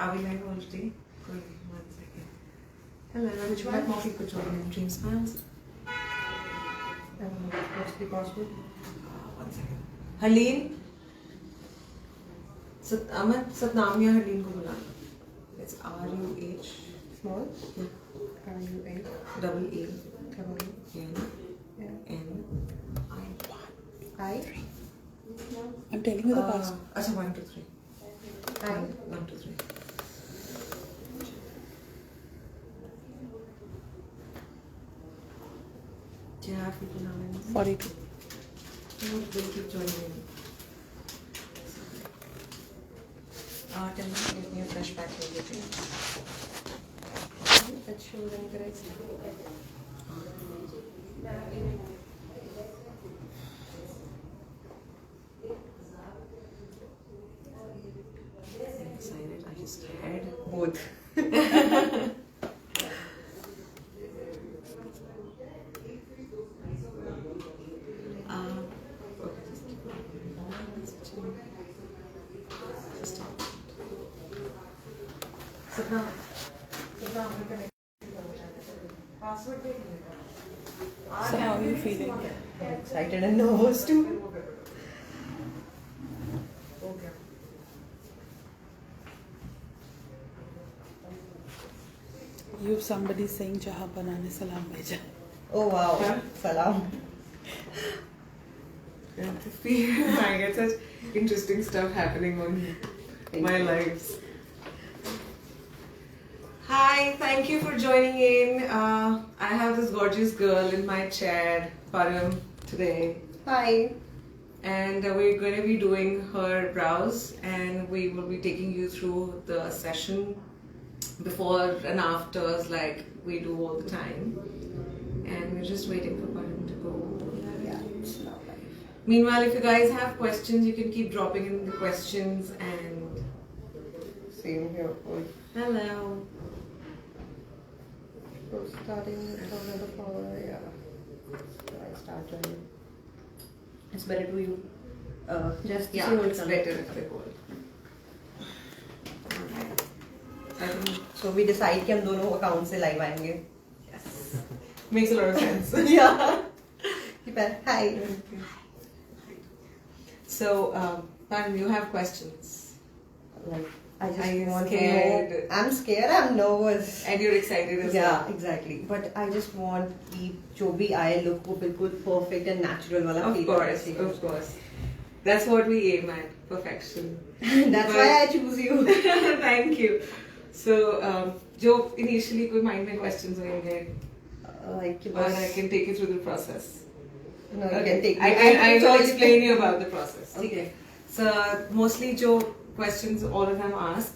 Are we live already? Good. 1 second. Hello, which one? More people joining Dream Smiles. What's the password? 1 second. Haleen. Amit, Satnamya Haleen को बुलाना. It's R-U-H. Small? Yeah. R-U-A. Double A. Double N. N. I. I. I'm telling you the password. अच्छा 1 2 3. I. 1 2 3. Do you have people now? 42. No, they keep joining in. Tell me to give me a fresh pack of everything. That shows incorrect. I'm excited. I just had Both. okay, just keep going. Just stop. Satnam, password dे देना. So how are you feeling? I'm excited and nervous too. Okay. You have somebody saying Jaha banane salam bheja. Oh wow. Huh? Salam. I get such interesting stuff happening on my lives. Hi, thank you for joining in. I have this gorgeous girl in my chat, Param, today. Hi. And we're going to be doing her brows, and we will be taking you through the session before and afters like we do all the time. And we're just waiting for Param to go. Yeah, it's not live. Meanwhile, if you guys have questions, you can keep dropping in the questions. And Same here. hello. So starting from the follower, yeah. So I start joining. It's better to you. Just Yeah, see what it's comes. better if they hold. Alright. I think So we decide कि हम दोनों account से live आएंगे. yes. Makes a lot of sense. Yeah. Keep it. Hi. So, Param, you have questions. Like, I Are just you want scared? to know. I'm scared. I'm nervous. And you're excited as well. Yeah, exactly. But I just want कि जो भी आए look को बिल्कुल perfect and natural वाला Of feel course, आना चाहिए. of course. That's what we aim at, perfection. That's why I choose you. Thank you. So, जो initially कोई mind में questions होंगे, Like or I can take you through the process. No, you can take. I will explain you about the process. Okay. So, mostly जो questions all of them ask,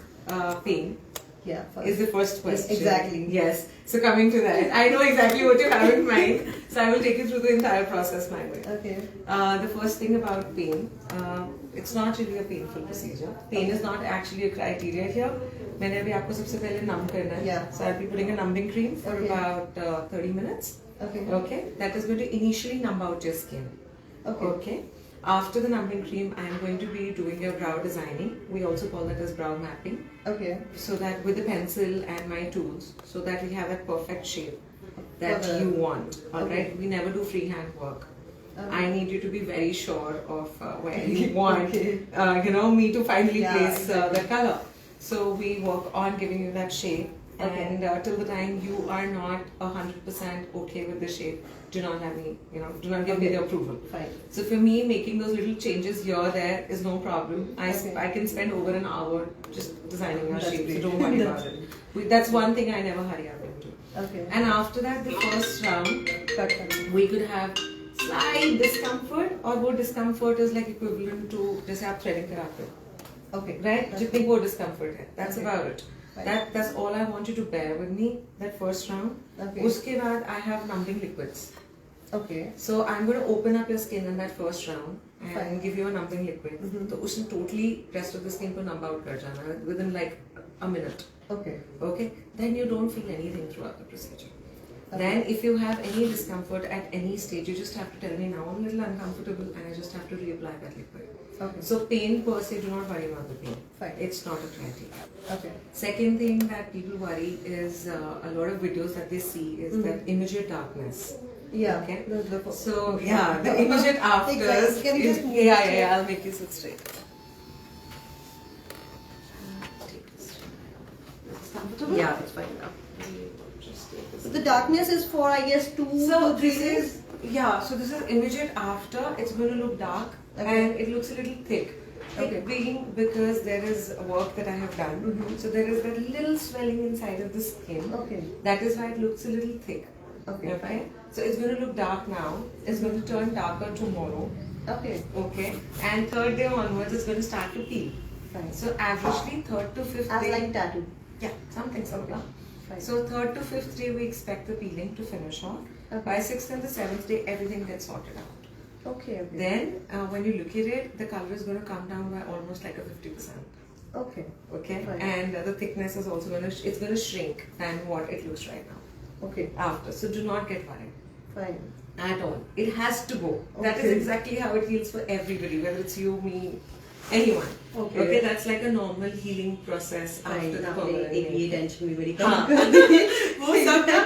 pain Yeah. is the first question. Exactly. Yes. So coming to that, I know exactly what you have in mind. So I will take you through the entire process my way. Okay. The first thing about pain, it's not really a painful procedure. Pain is not actually a criteria here. मैंने अभी आपको सबसे पहले numb करना है. Yeah. So I'll be putting a numbing cream for Okay. about 30 minutes. Okay. Okay. That is going to initially numb out your skin. Okay. Okay. After the numbing cream, I am going to be doing your brow designing. We also call that as brow mapping. Okay. So that with the pencil and my tools, so that we have that perfect shape that For the- you want. All Okay. right. We never do freehand work. Okay. I need you to be very sure of where you want, Okay. me to finally Yeah, place exactly. the color. So we work on giving you that shape. Okay. And till the time you are not 100% okay with the shape, do not have me, do not give me Okay. the approval. Fine. So for me, making those little changes here or there is no problem. Okay. I can spend over an hour just designing your That's shape, so great. don't worry That's about it. That's one thing I never hurry up into. Okay. And after that, the first round, Cut, cut. we could have slight discomfort, or वो discomfort is like equivalent to जैसे आप threading कराते हो, Okay. right? That's जितनी वो discomfort है, that's Okay. about it. Fine. That's all I want you to bear with me. That first round. Okay. उसके बाद I have numbing liquids. Okay. So I'm going to open up your skin in that first round and Fine. give you a numbing liquid. Mhm. तो उसने totally rest of the skin को numb out कर जाना within like a minute. Okay. Okay? Then you don't feel anything throughout the procedure. Okay. Then if you have any discomfort at any stage, you just have to tell me now I'm a little uncomfortable and I just have to reapply that liquid. Okay. So pain per se, do not worry about the pain. Fine. it's not a criteria. Okay. Second thing that people worry is a lot of videos that they see is that immediate darkness. Yeah. Okay. The So yeah, the immediate afters. Exactly. Can you is, just move yeah, this yeah, way? yeah. I'll make you sit straight. Take this. Is this comfortable? Yeah, it's fine now. Just take this. So the darkness is for, I guess, 2 So to 3 this days. is so this is immediate after. It's going to look dark Okay. and it looks a little thick. Thick Okay. being because there is work that I have done. Mhm. So there is that little swelling inside of the skin. Okay. That is why it looks a little thick. Okay. Okay. So it's going to look dark now. It's going to turn darker tomorrow. Okay. Okay. And third day onwards, it's going to start to peel. Fine. So averagely third to fifth As day. like tattoo. Yeah, something similar. Fine. So third to fifth day, we expect the peeling to finish off. Okay. By sixth and the seventh day, everything gets sorted out. Okay. Okay. Then, when you look at it, the color is going to come down by almost like a 50%. Okay. Okay, Fine. and the thickness is also going to it's going to shrink than what it looks right now Okay. after. So do not get worried Fine. at all. It has to go. That is Okay. exactly how it heals for everybody, whether it's you, me, anyone. Okay. That's like a normal healing process after the permanent एक ये nail. Tension भी मेरी हाँ। कम कर दी। वो सब ना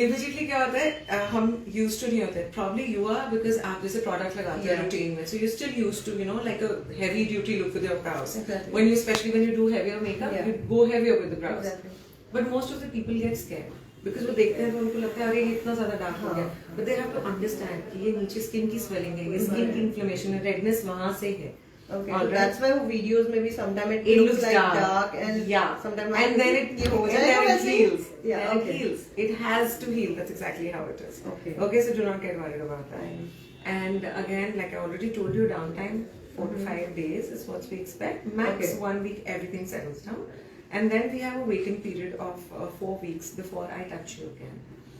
immediately क्या होता है हम used to नहीं होते probably you are because आप जैसे product लगाते हो Yeah. routine में so you're still used to like a heavy duty look with your brows Exactly. especially when you do heavier makeup Yeah. you go heavier with the brows Exactly. but most of the people get scared because वो देखते हैं तो उनको लगता है अरे ये इतना ज़्यादा dark हो गया हाँ. but they have to understand कि ये नीचे skin की swelling है ये skin Right. की inflammation है redness वहाँ से है. Okay. All So right. that's why वो videos में भी sometimes it, It looks looks like dark. dark and Yeah. sometimes and then it ये हो and जाएगा then it वैसे ही? heals. Yeah. And Okay. it heals. It has to heal. That's exactly how it is. Okay. Okay. So do not get worried about that. Fine. And again, like I already told you, downtime 4 to 5 days is what we expect. Max Okay. 1 week, everything settles down. And then we have a waiting period of 4 weeks before I touch you again.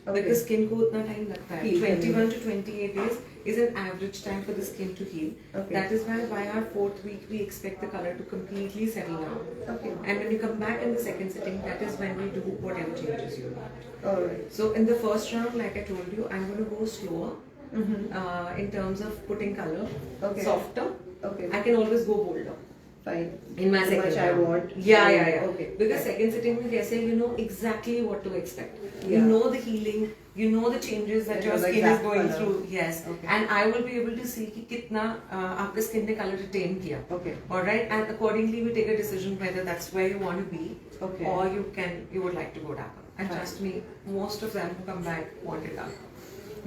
Okay. Because skin को उतना time लगता है. Heal 21 to 28 days is an average time for the skin to heal. Okay. That is why by our 4th week we expect the color to completely settle down. Okay. And when you come back in the second sitting, that is when we do whatever changes you want. Alright. So in the first round, like I told you, I'm going to go slower Mm-hmm. in terms of putting color, Okay. softer. Okay. I can always go bolder. Fine. In my How second much I round. want. Yeah. Okay. Because second sitting में कैसे you know exactly what to expect. You Yeah. know the healing, you know the changes that You your know the skin is exact going color. through. Yes. Okay. And I will be able to see कि कितना आपके skin ने color retain किया. Okay. Alright. And accordingly we take a decision whether that's where you want to be, Okay. or you would like to go darker. And Fine. trust me, most of them who come back want it darker.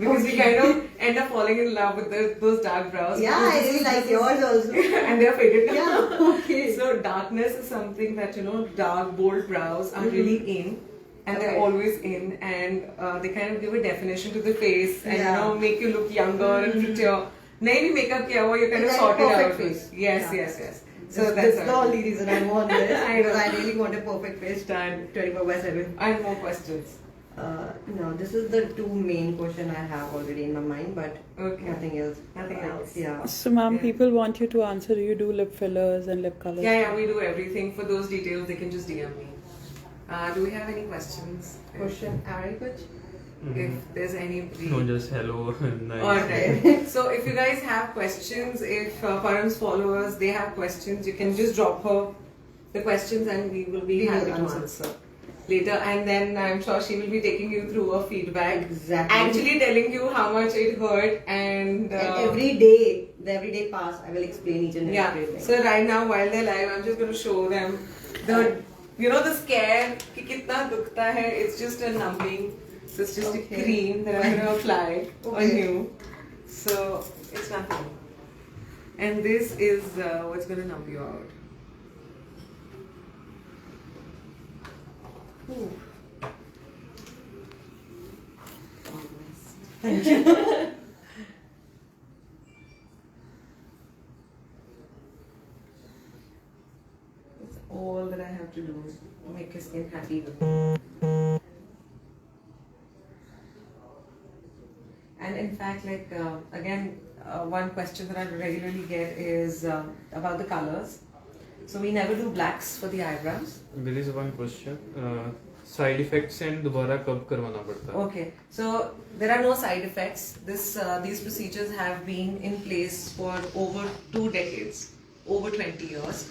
Because we kind of end up falling in love with those dark brows. Yeah, because I this really is- like this is- yours also. and they're faded. Yeah, okay. So darkness is something that dark, bold brows are really in, and they're Okay. always in, and they kind of give a definition to the face, and Yeah. make you look younger and prettier. नहीं भी makeup किया हुआ, you kind of Like sorted perfect out. face. Yes. So that's the only reason I want this. I know. Because I really want a perfect face Done. 24/7. I have more questions. No, this is the two main question I have already in my mind, but Okay. nothing else. Nothing else. Yeah. So, ma'am, Yeah. people want you to answer. You do lip fillers and lip colors. Yeah, we do everything. For those details, they can just DM me. Do we have any questions? Question, Ari kuch? If there's any. No, just hello. Nice. Alright. So if you guys have questions, if Param's followers they have questions, you can just drop her the questions and we will be We will happy to answer. answer later. And then I'm sure she will be taking you through a feedback, Exactly. actually telling you how much it hurt and. And every day, the everyday pass, I will explain each and Yeah. everything. So right now while they're live, I'm just going to show them the the scare कि कितना दुखता है. It's just a numbing. So it's just Okay. a cream that I'm going to apply on Okay. you. So it's nothing. And this is what's going to numb you out. Ooh. Almost. It's all that I have to do to make your skin happy with me. And in fact, like again, one question that I regularly get is about the colors. So we never do blacks for the eyebrows. There is one question. Side effects and दोबारा कब करवाना पड़ता है? Okay, so there are no side effects. These procedures have been in place for over 2 decades, over 20 years.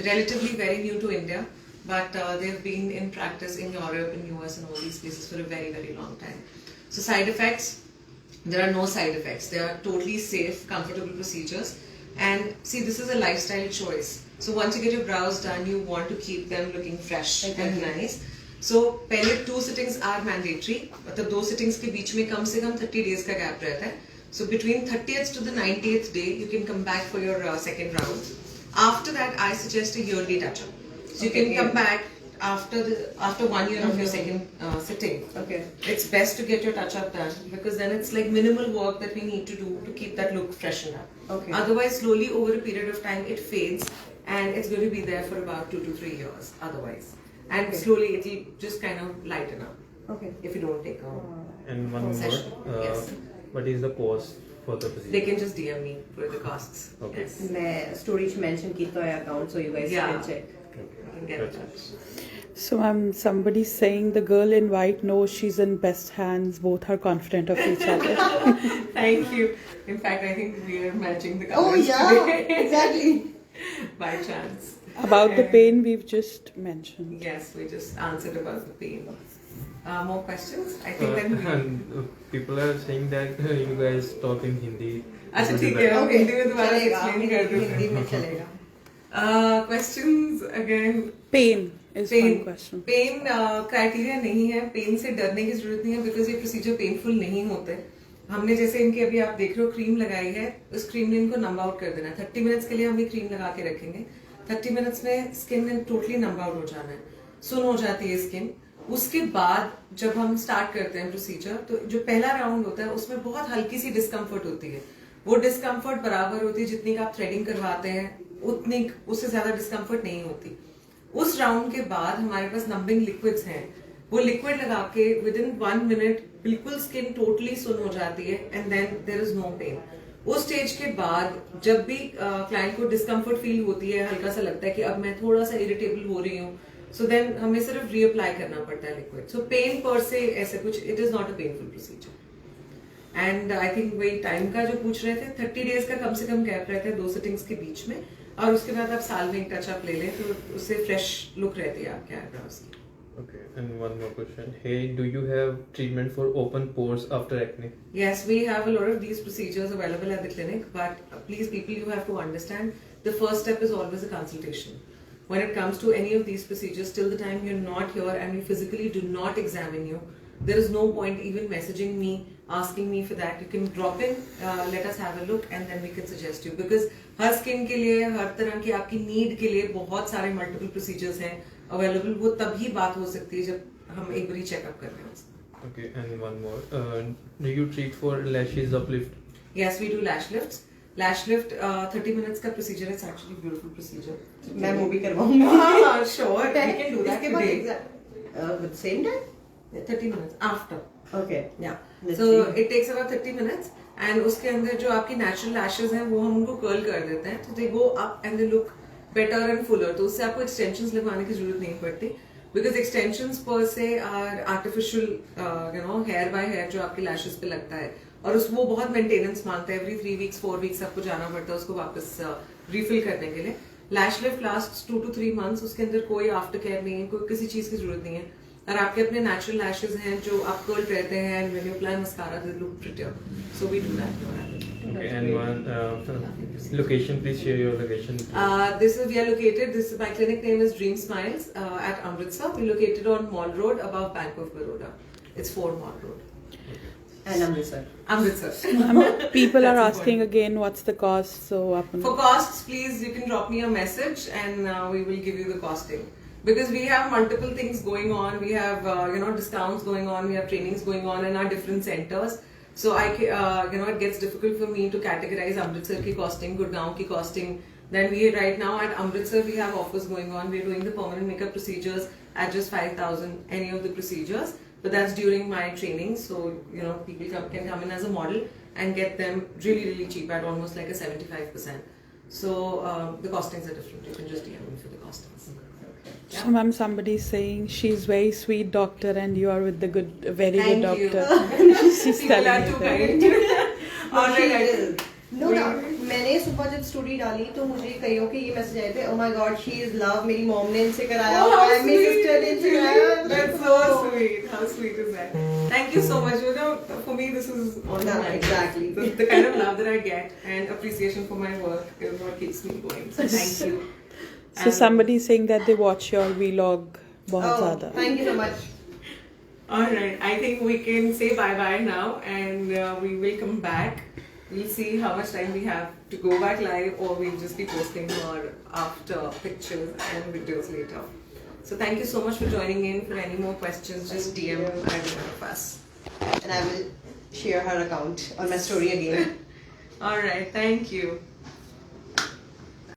relatively very new to India, but they've been in practice in Europe, in US, and all these places for a very, very long time. So side effects, there are no side effects. They are totally safe, comfortable procedures. And see, this is a lifestyle choice. So once you get your brows done, you want to keep them looking fresh and nice. So पहले 2 sittings are mandatory. मतलब 2 sittings के बीच में कम से कम 30 days का gap रहता है. So between 30th to the 90th day, you can come back for your second round. After that, I suggest a yearly touch-up. So you can come back after 1 year of your second sitting. Okay. It's best to get your touch-up done because then it's like minimal work that we need to do to keep that look freshened up. Okay. Otherwise, slowly over a period of time, it fades and it's going to be there for about 2 to 3 years. Otherwise, and Okay. slowly it'll just kind of lighten up Okay. if you don't take a And one session. more. Yes. What is the cost for the procedure? They can just DM me for the costs. Okay. Yes. मैं storage mention किया है account, so you guys Yeah. can check. Okay. You can get in touch. So somebody saying the girl in white knows she's in best hands. Both are confident of each other. Thank you. In fact, I think we are matching the Oh colors yeah, today. exactly. By chance. About the pain we've just mentioned. Yes, we just answered about the pain. More questions? I think then we... And people are saying that you guys talk in Hindi. अच्छा ठीक है हम हिंदी में दोबारा चलेगा, explain कर देते हिंदी में हैं. चलेगा. Questions again. Pain is Pain. one question. Pain criteria नहीं है. पेन से डरने की जरूरत नहीं है बिकॉज ये प्रोसीजर पेनफुल नहीं होते. हमने जैसे इनके अभी आप देख रहे हो क्रीम लगाई है, उस क्रीम ने इनको नंब आउट कर देना है. 30 मिनट्स के लिए हम ये क्रीम लगा के रखेंगे. 30 मिनट्स में स्किन ने टोटली नंब आउट हो जाना है, सुन हो जाती है स्किन. उसके बाद जब हम स्टार्ट करते हैं प्रोसीजर, तो जो पहला राउंड होता है उसमें बहुत हल्की सी डिस्कम्फर्ट होती है. वो डिस्कम्फर्ट बराबर होती है जितनी का आप थ्रेडिंग करवाते हैं, उतनी उससे ज्यादा डिस्कम्फर्ट नहीं होती. उस राउंड के बाद हमारे पास नंबिंग लिक्विड्स हैं. वो लिक्विड लगा के विद इन 1 मिनट बिल्कुल स्किन टोटली सुन हो जाती है and then there is no pain. उस स्टेज के बाद जब भी क्लाइंट को डिस्कम्फर्ट फील होती है, हल्का सा लगता है कि अब मैं थोड़ा सा इरिटेबल हो रही हूँ, सो देन हमें सिर्फ रीअप्लाई करना पड़ता है लिक्विड. सो पेन पर से ऐसे कुछ, it is not a painful procedure. And I think वही टाइम का जो पूछ रहे थे, 30 डेज का कम से कम गैप रहता है 2 सिटिंग्स के बीच में. और उसके बाद आप साल में एक टचअप ले लें तो उससे फ्रेश लुक रहती है आपके आईब्रोज की. Okay, and one more question. Hey, do you have treatment for open pores after acne? Yes, we have a lot of these procedures available at the clinic, but please people, you have to understand the first step is always a consultation. When it comes to any of these procedures, till the time you're not here and we physically do not examine you, there is no point even messaging me, asking me for that. You can drop in, let us have a look and then we can suggest you. Because her skin के लिए, हर तरह की आपकी need के लिए बहुत सारे multiple procedures हैं अवेलेबल. वो तभी बात हो सकती है जब हम एक बारी चेकअप कर रहे हैं. Okay, and one more. Do you treat for lashes uplift? Yes, we do lash lifts. Lash lift 30 minutes का procedure है. It's actually a beautiful procedure. मैं वो भी करवाऊंगा. हाँ, sure. We can do that इसके बाद today. with same time? 30 minutes after. Okay. Yeah. Let's So see. it takes about 30 minutes. And उसके अंदर जो आपकी natural lashes हैं वो हम उनको curl कर देते हैं. So they go up and they look better and fuller. तो उससे आपको extensions लगवाने की जरूरत नहीं पड़ती. Because extensions per se are artificial, hair by hair जो आपके lashes पे लगता है. और वो बहुत maintenance मांगता है. Every 3 weeks, 4 weeks आपको जाना पड़ता है उसको वापस refill करने के लिए. Lash lift lasts 2 to 3 months. उसके अंदर कोई after care नहीं है, कोई किसी चीज की जरूरत नहीं है. और आपके अपने natural lashes हैं जो आप curl रहते हैं and when you apply mascara they look prettier. So we do that. Okay, and one location. Please share your location. We are located. My clinic name is Dream Smiles at Amritsar. We're located on Mall Road, above Bank of Baroda. It's 4 Mall Road. And Amritsar. Amritsar. People are That's asking important. again what's the cost. So For costs, please you can drop me a message and we will give you the costing. Because we have multiple things going on. We have discounts going on. We have trainings going on in our different centers. So it gets difficult for me to categorize Amritsar ki costing, Gurgaon ki costing. Then we right now at Amritsar we have offers going on. We're doing the permanent makeup procedures at just 5,000 any of the procedures. But that's during my training. So people can come in as a model and get them really really cheap at almost like a 75%. So the costings are different. You can just DM me for the costings. So ma'am, somebody is saying she's very sweet doctor and you are with the very Thank good you. doctor. She's People are telling too me that. kind. All right. No doubt. मैंने मैंने सुबह जब story डाली तो मुझे कईयों के ये मैसेज आए थे, oh my god, she is love, मेरी मॉम ने इनसे कराया हुआ है, मेरी सिस्टर ने इनसे कराया हुआ है। That's so sweet. How sweet is that? Thank you so much. You know, for me, this is all Yeah, that exactly. The kind of love that I get and appreciation for my work is what keeps me going. So thank you. So somebody is saying that they watch your vlog बहुत Oh, ज़्यादा. thank you so much. Alright, I think we can say bye-bye now and we will come back. We'll see how much time we have to go back live or we'll just be posting more after pictures and videos later. So thank you so much for joining in. For any more questions, just DM either one of us. And I will share her account on my story again. Alright, thank you.